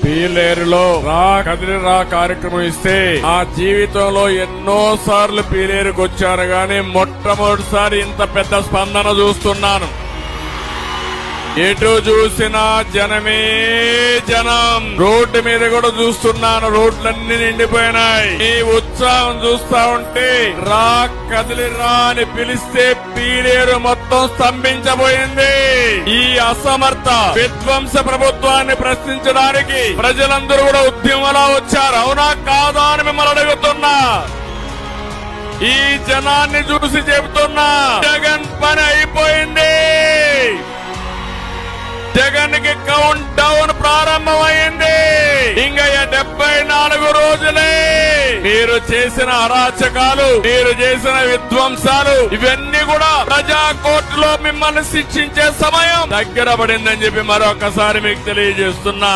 పీలేరులో రా కదిలి రా కార్యక్రమం ఇస్తే ఆ జీవితంలో ఎన్నో సార్లు పీలేరుకు వచ్చాను గాని మొట్టమొదటిసారి ఇంత పెద్ద స్పందన చూస్తున్నాను. ఎటు చూసినా జనమే జనం. రోడ్డు మీద కూడా చూస్తున్నాను, రోడ్లన్నీ నిండిపోయినాయి. ఈ ఉత్సాహం చూస్తా ఉంటే రా కదిలి రా అని పిలిస్తే పీలేరు మొత్తం స్తంభించబోయింది. ఈ అసమర్థ విధ్వంస ప్రభుత్వాన్ని ప్రశ్నించడానికి ప్రజలందరూ కూడా ఉద్యమంలా వచ్చారు. అవునా కాదా అని మిమ్మల్ని అడుగుతున్నా. ఈ జనాన్ని చూసి చెబుతున్నా, జగన్ పని అయిపోయింది. జగన్ కి కౌంట్ డౌన్ ప్రారంభమైంది. ఇంకా 74 రోజులే. మీరు చేసిన అరాచకాలు, మీరు చేసిన విధ్వంసాలు ఇవన్నీ కూడా ప్రజా కోర్టులో మిమ్మల్ని శిక్షించే సమయం దగ్గర పడిందని చెప్పి మరొకసారి మీకు తెలియజేస్తున్నా.